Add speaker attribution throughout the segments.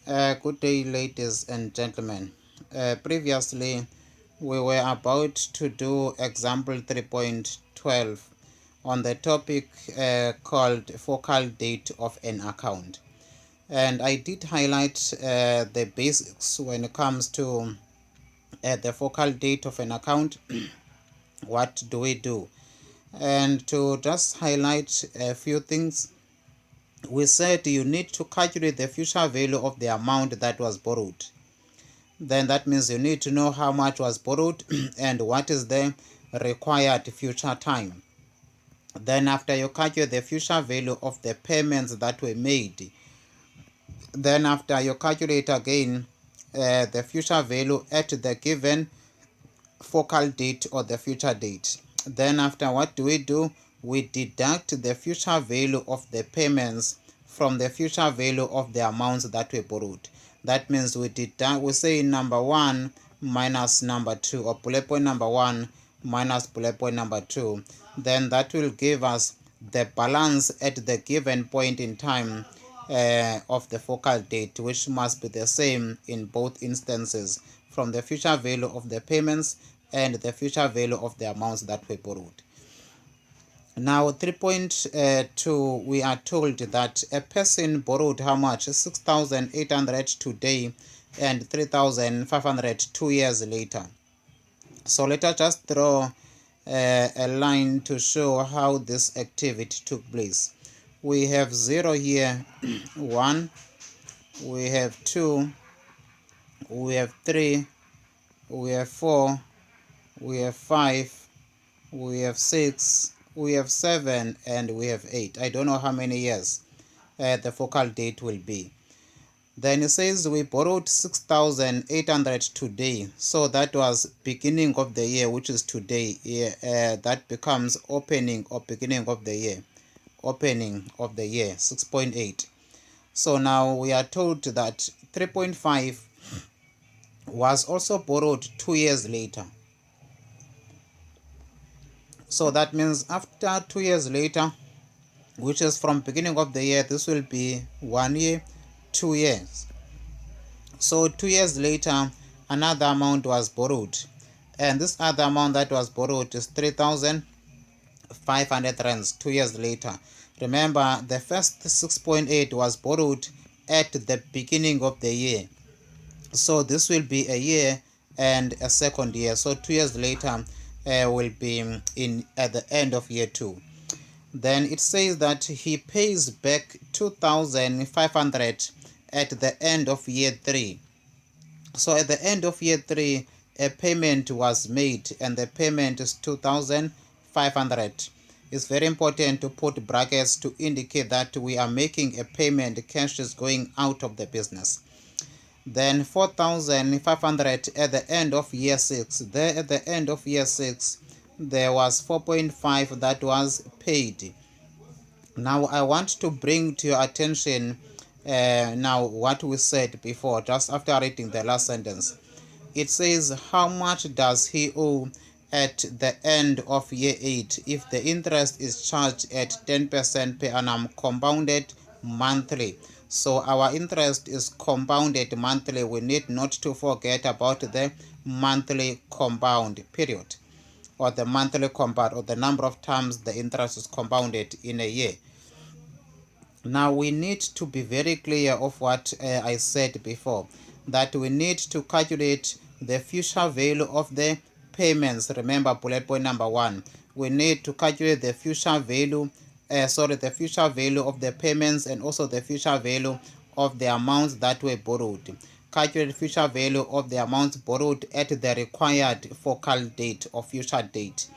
Speaker 1: Good day, ladies and gentlemen. Previously, we were about to do example 3.12 on the topic called focal date of an account. And I did highlight the basics when it comes to the focal date of an account. What do we do? And to just highlight a few things, we said you need to calculate the future value of the amount that was borrowed. Then that means you need to know how much was borrowed and what is the required future time. Then after you calculate the future value of the payments that were made, then after you calculate again the future value at the given focal date or the future date. Then after, what do? We deduct the future value of the payments from the future value of the amounts that we borrowed. That means we say number 1 minus number 2, or bullet point number 1 minus bullet point number 2. Then that will give us the balance at the given point in time of the focal date, which must be the same in both instances, from the future value of the payments and the future value of the amounts that were borrowed. Now 3.2, we are told that a person borrowed how much? 6,800 today and 3,500 2 years later. So let us just draw a line to show how this activity took place. We have 0 here, 1, we have 2, we have 3, we have 4, we have 5, we have 6, we have 7, and we have 8. I don't know how many years the focal date will be. Then it says we borrowed 6,800 today, so that was beginning of the year, which is today. That becomes opening or beginning of the year. Opening of the year, 6.8. So now we are told that 3.5 was also borrowed 2 years later. So that means after 2 years later, which is from beginning of the year, this will be 1 year, 2 years. So 2 years later, another amount was borrowed, and this other amount that was borrowed is 3,500 rands 2 years later. Remember, the first 6.8 was borrowed at the beginning of the year, so this will be a year and a second year. So 2 years later will be at the end of year 2. Then it says that he pays back 2,500 at the end of year 3. So at the end of year 3, a payment was made, and the payment is 2,500. It's very important to put brackets to indicate that we are making a payment, cash is going out of the business. Then 4,500 at the end of year 6. There at the end of year 6, there was 4.5 that was paid. Now I want to bring to your attention now what we said before, just after reading the last sentence. It says, how much does he owe at the end of year 8 if the interest is charged at 10% per annum compounded monthly? So our interest is compounded monthly. We need not to forget about the monthly compound period, or the monthly compound, or the number of times the interest is compounded in a year. Now we need to be very clear of what I said before, that we need to calculate the future value of the payments. Remember bullet point number 1. We need to calculate the future value, the future value of the payments, and also the future value of the amounts that were borrowed. Calculate future value of the amounts borrowed at the required focal date or future date,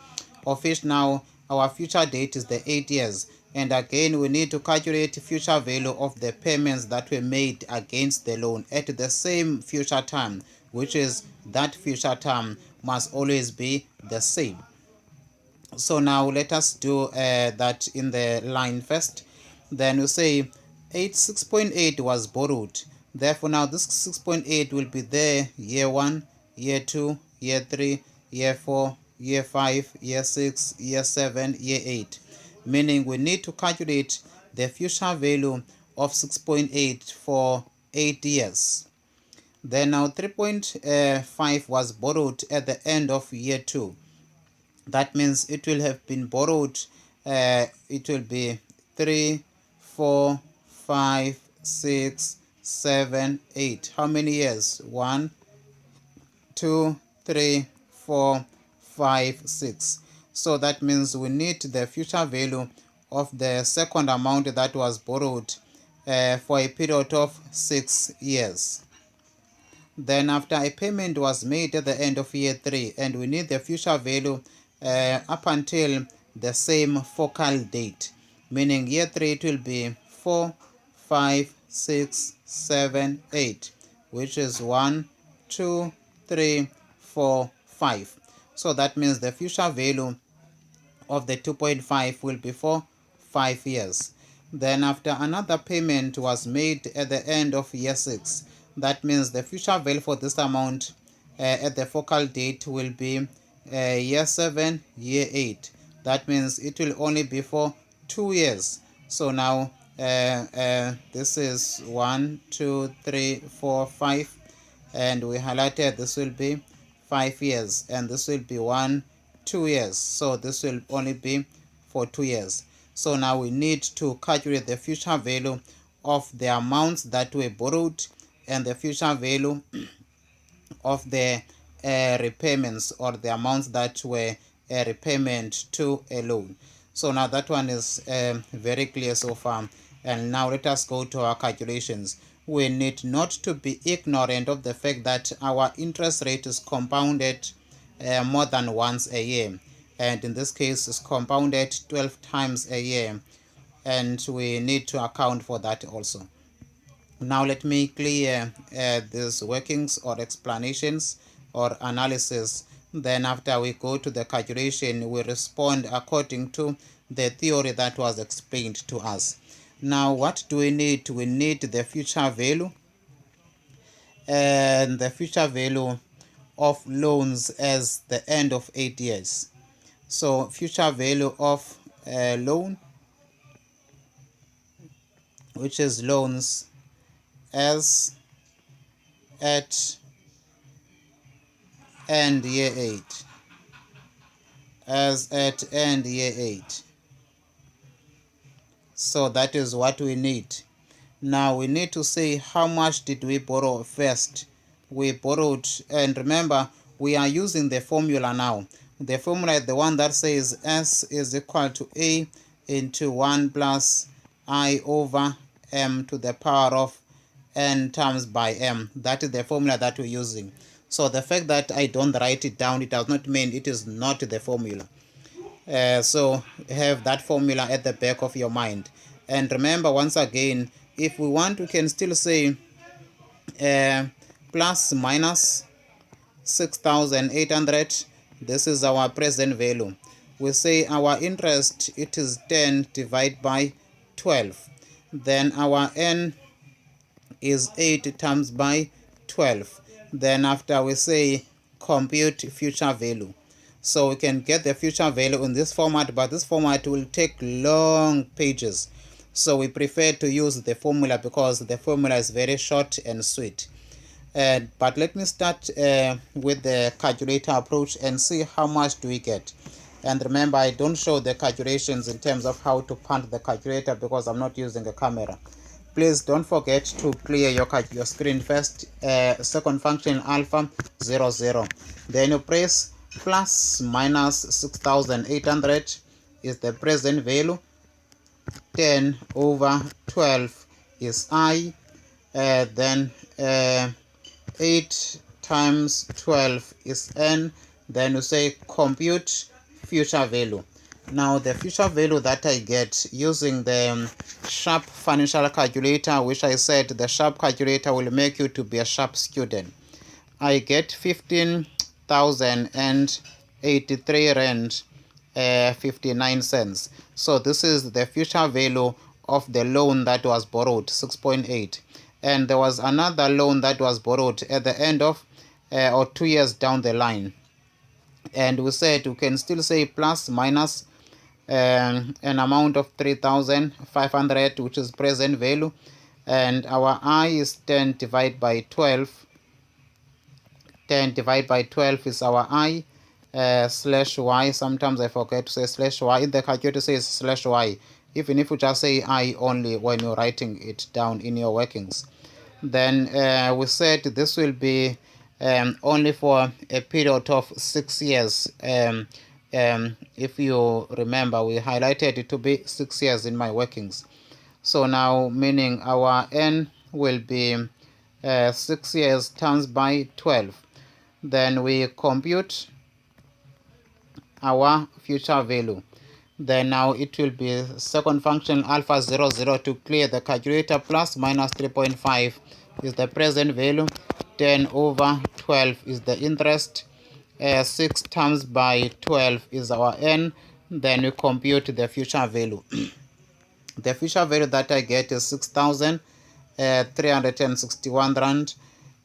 Speaker 1: of which now our future date is the 8 years. And again, we need to calculate future value of the payments that were made against the loan at the same future term, which is that future term must always be the same. So now let us do that in the line first. Then we say 6.8 was borrowed. Therefore now this 6.8 will be there year 1, year 2, year 3, year 4, year 5, year 6, year 7, year 8. Meaning we need to calculate the future value of 6.8 for 8 years. Then now 3.5 was borrowed at the end of year 2. That means it will have been borrowed, it will be 3, 4, 5, 6, 7, 8. How many years? 1, 2, 3, 4, 5, 6. So that means we need the future value of the second amount that was borrowed for a period of 6 years. Then after a payment was made at the end of year 3, and we need the future value up until the same focal date, meaning year 3 it will be 4, 5, 6, 7, 8, which is 1, 2, 3, 4, 5. So that means the future value of the 2.5 will be for 5 years. Then after another payment was made at the end of year 6, that means the future value for this amount at the focal date will be year 7, year 8. That means it will only be for 2 years. So now this is 1, 2, 3, 4, 5, and we highlighted this will be 5 years, and this will be 1, 2 years. So this will only be for 2 years. So now we need to calculate the future value of the amounts that were borrowed and the future value of the repayments, or the amounts that were a repayment to a loan. So now that one is very clear so far. And now let us go to our calculations. We need not to be ignorant of the fact that our interest rate is compounded more than once a year, and in this case is compounded 12 times a year, and we need to account for that also. Now let me clear these workings or explanations or analysis. Then after we go to the calculation, we respond according to the theory that was explained to us. Now what do we need? We need the future value, and the future value of loans as the end of 8 years. So future value of loan, which is loans as at end year 8, as at end year 8. So that is what we need. Now we need to say how much did we borrow first. We borrowed, and remember we are using the formula now. The formula is the one that says S is equal to A into 1 plus I over M to the power of N times by M. That is the formula that we're using. So the fact that I don't write it down, it does not mean it is not the formula. So have that formula at the back of your mind. And remember, once again, if we want, we can still say plus minus 6,800. This is our present value. We say our interest, it is 10 divided by 12. Then our N is 8 times by 12. Then after we say compute future value. So we can get the future value in this format, but this format will take long pages. So we prefer to use the formula because the formula is very short and sweet. But let me start with the calculator approach and see how much do we get. And remember, I don't show the calculations in terms of how to punch the calculator because I'm not using a camera. Please don't forget to clear your screen first. Second function alpha 00. Then you press plus minus 6,800 is the present value. 10 over 12 is I. Then 8 times 12 is N. Then you say compute future value. Now the future value that I get using the Sharp financial calculator, which I said the Sharp calculator will make you to be a Sharp student, I get 15,083 rand 59 cents. So this is the future value of the loan that was borrowed, 6.8. And there was another loan that was borrowed at the end of or 2 years down the line. And we said we can still say plus minus an amount of 3,500, which is present value. and our I is 10 divided by 12. 10 divided by 12 is our I, slash y. Sometimes I forget to say slash y. In the calculator says slash y, even if you just say I only when you're writing it down in your workings. Then we said this will be only for a period of 6 years. If you remember, we highlighted it to be 6 years in my workings. So now, meaning our n will be 6 years times by 12. Then we compute our future value. Then now it will be second function alpha 00 to clear the calculator, plus minus 3.5 is the present value, 10 over 12 is the interest, 6 times by 12 is our n. Then we compute the future value. The future value that I get is 6,361 rand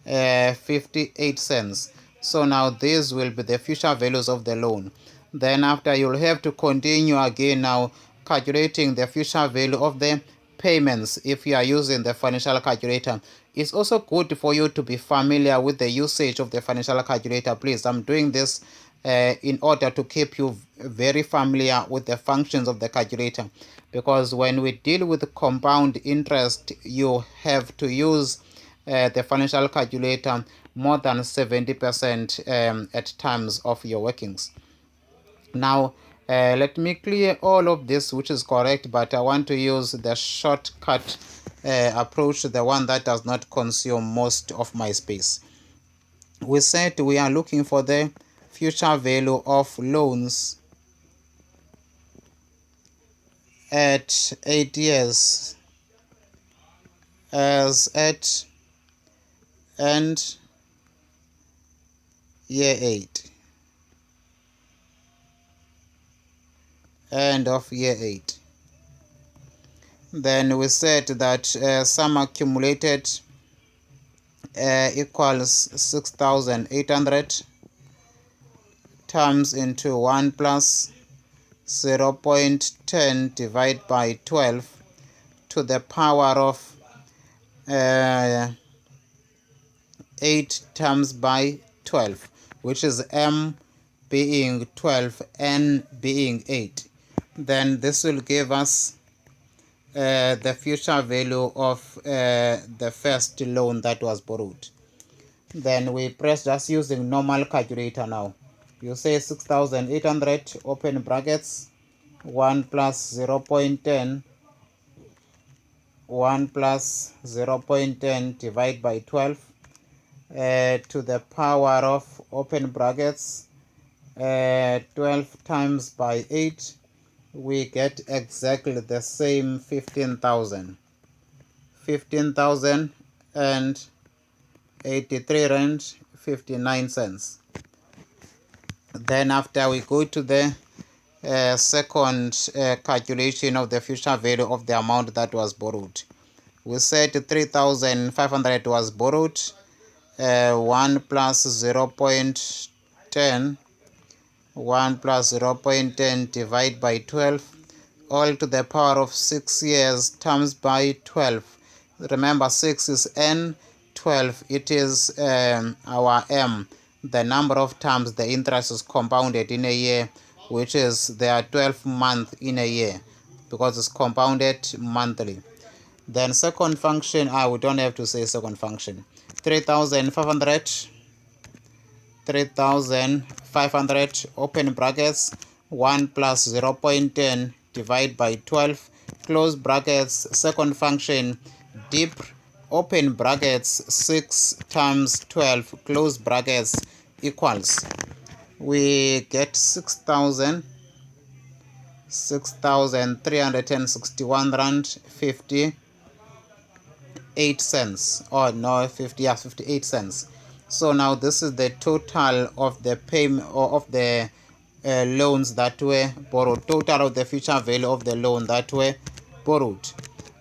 Speaker 1: 58 cents. So now these will be the future values of the loan. Then after, you'll have to continue again now calculating the future value of the payments if you are using the financial calculator. It's also good for you to be familiar with the usage of the financial calculator. Please, I'm doing this in order to keep you very familiar with the functions of the calculator, because when we deal with compound interest, you have to use the financial calculator more than 70% at times of your workings. Now, let me clear all of this, which is correct, but I want to use the shortcut approach, the one that does not consume most of my space. We said we are looking for the future value of loans at 8 years as at end year 8. End of year 8. Then we said that sum accumulated equals 6,800 times into 1 plus 0.10 divided by 12 to the power of 8 times by 12, which is m being 12, n being 8. Then this will give us the future value of the first loan that was borrowed. Then we press just using normal calculator now. You say 6,800 open brackets 1 plus 0.10 1 plus 0.10 divided by 12 to the power of open brackets 12 times by 8, we get exactly the same 15,000 and 83 rand 59 cents. Then after, we go to the second calculation of the future value of the amount that was borrowed. We said 3,500 was borrowed, 1 plus 0.10 1 plus 0.10 divided by 12, all to the power of 6 years times by 12. Remember, 6 is n, 12 it is our m, the number of times the interest is compounded in a year, which is there are 12 months in a year because it's compounded monthly. Then second function, we don't have to say second function. 3,500 open brackets 1 plus 0.10 divided by 12 close brackets, second function deep open brackets 6 times 12 close brackets equals, we get 6,361 rand 58 cents, or no, 58 cents. So now this is the total of the payment or of the loans that were borrowed, total of the future value of the loan that were borrowed.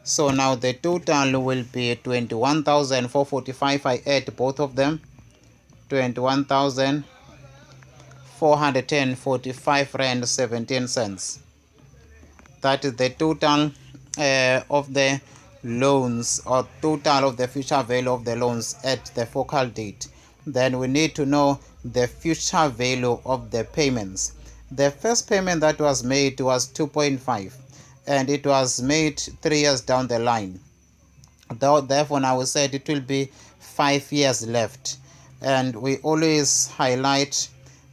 Speaker 1: So now the total will be 21,445. I add both of them, 21,445 rand 17 cents. That is the total of the loans or total of the future value of the loans at the focal date, then we need to know the future value of the payments. The first payment that was made was 2.5 and it was made 3 years down the line. Therefore, now we said it will be 5 years left, and we always highlight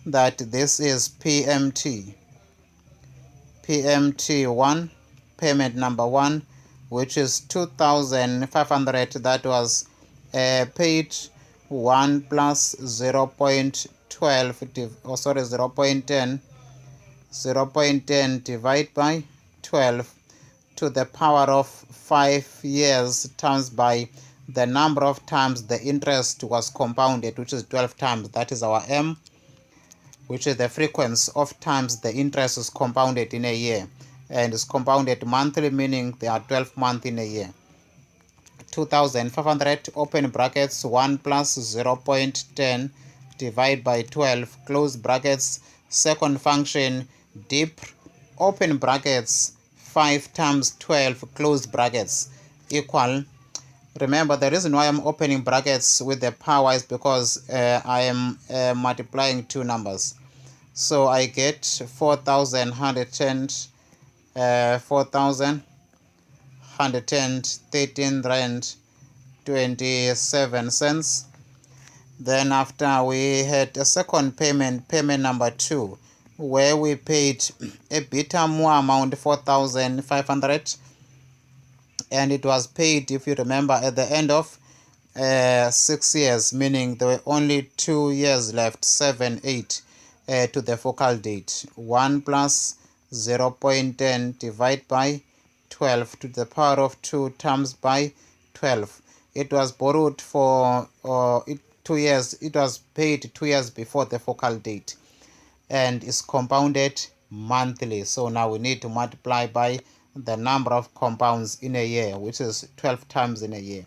Speaker 1: that this is PMT 1, payment number 1, which is 2,500 that was paid 1 plus 0.12 0.10 divided by 12 to the power of 5 years times by the number of times the interest was compounded, which is 12 times. That is our M, which is the frequency of times the interest is compounded in a year, and is compounded monthly, meaning there are 12 months in a year. 2,500 open brackets 1 plus 0.10 divided by 12 close brackets, second function dip open brackets 5 times 12 close brackets equal. Remember, the reason why I'm opening brackets with the power is because I am multiplying two numbers. So I get 4,113 rand 27 cents. Then after we had a second payment number 2, where we paid a bit more amount, 4,500, and it was paid, if you remember, at the end of 6 years, meaning there were only 2 years left, 7, 8 to the focal date. 1 plus 0.10 divided by 12 to the power of 2 times by 12. It was borrowed for 2 years. It was paid 2 years before the focal date and is compounded monthly. So now we need to multiply by the number of compounds in a year, which is 12 times in a year.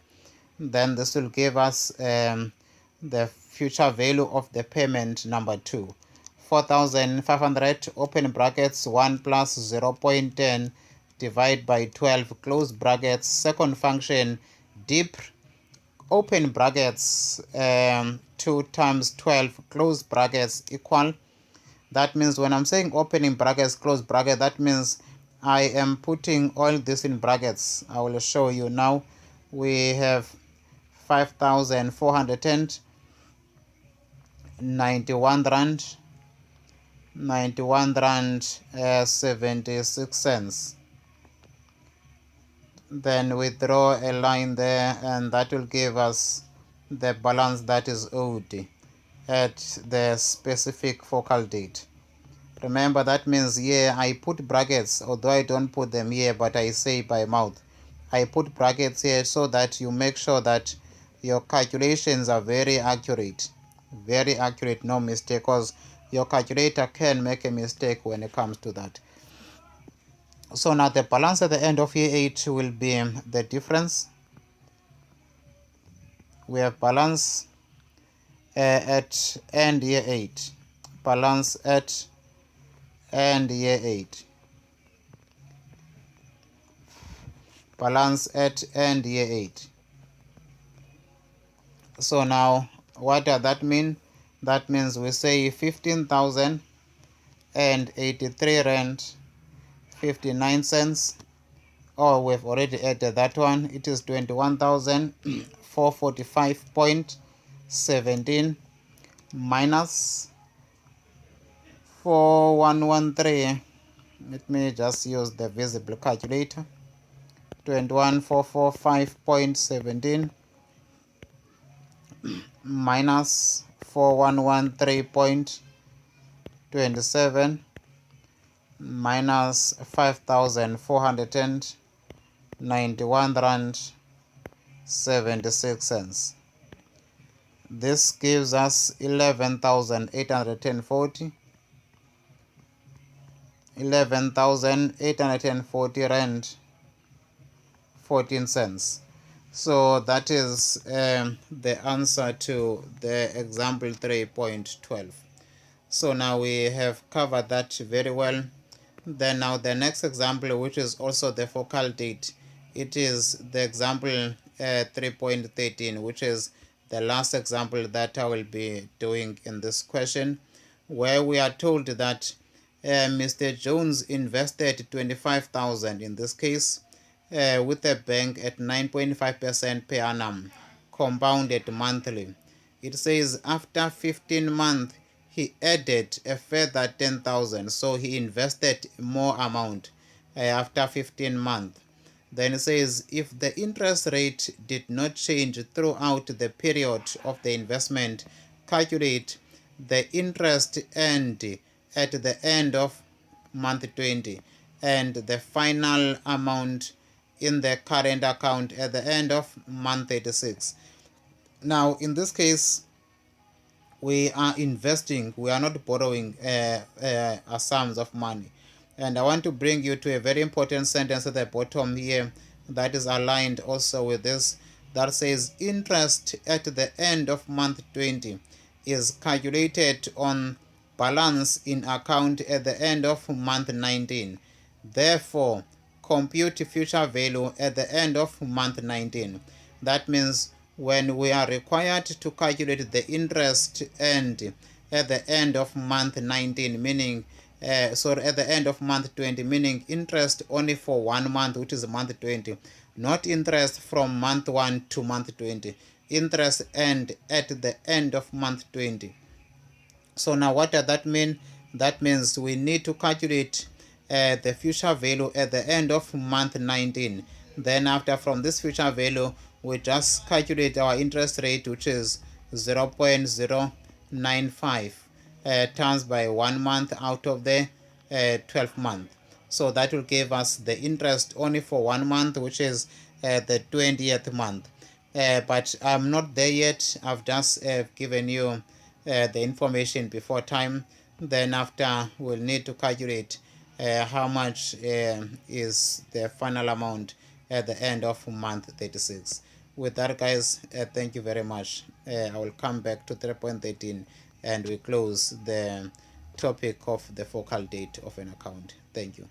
Speaker 1: Then this will give us the future value of the payment number 2. 4,500 open brackets 1 plus 0.10 divided by 12 close brackets, second function dip open brackets 2 times 12 close brackets equal. That means when I'm saying opening brackets close bracket, that means I am putting all this in brackets. I will show you now. We have 5,491 rand 76 cents. Then we draw a line there, and that will give us the balance that is owed at the specific focal date. Remember, that means here I put brackets, although I don't put them here, but I say by mouth. I put brackets here so that you make sure that your calculations are very accurate, no mistake, because your calculator can make a mistake when it comes to that. So now the balance at the end of year 8 will be the difference. We have balance at end year 8, balance at end year 8, balance at end year 8. So now what does that mean? That means we say 15,083 rand 59 cents. Oh, we've already added that one. It is 21,445.17 minus 4113. Let me just use the visible calculator. 21,445.17 minus 4113.27 minus 5,491 rand 76 cents. This gives us 11,840 rand 14 cents. So that is the answer to the example 3.12. So now we have covered that very well. Then now the next example, which is also the focal date, it is the example 3.13, which is the last example that I will be doing in this question, where we are told that Mr. Jones invested 25,000 in this case with a bank at 9.5% per annum, compounded monthly. It says after 15 months, he added a further 10,000, so he invested more amount after 15 months. Then it says if the interest rate did not change throughout the period of the investment, calculate the interest earned at the end of month 20 and the final amount in the current account at the end of month 36. Now, in this case, we are investing, we are not borrowing sums of money. And I want to bring you to a very important sentence at the bottom here that is aligned also with this, that says interest at the end of month 20 is calculated on balance in account at the end of month 19. Therefore, compute future value at the end of month 19. That means when we are required to calculate the interest earned at the end of month 19, meaning at the end of month 20, meaning interest only for 1 month, which is month 20, not interest from month 1 to month 20, interest earned at the end of month 20. So now what does that mean? That means we need to calculate the future value at the end of month 19. Then after, from this future value, we just calculate our interest rate, which is 0.095 times by 1 month out of the 12 month. So that will give us the interest only for 1 month, which is the 20th month. But I'm not there yet. I've just given you the information before time. Then after, we'll need to calculate how much is the final amount at the end of month 36. With that, guys, thank you very much. I will come back to 3.13 and we close the topic of the focal date of an account. Thank you.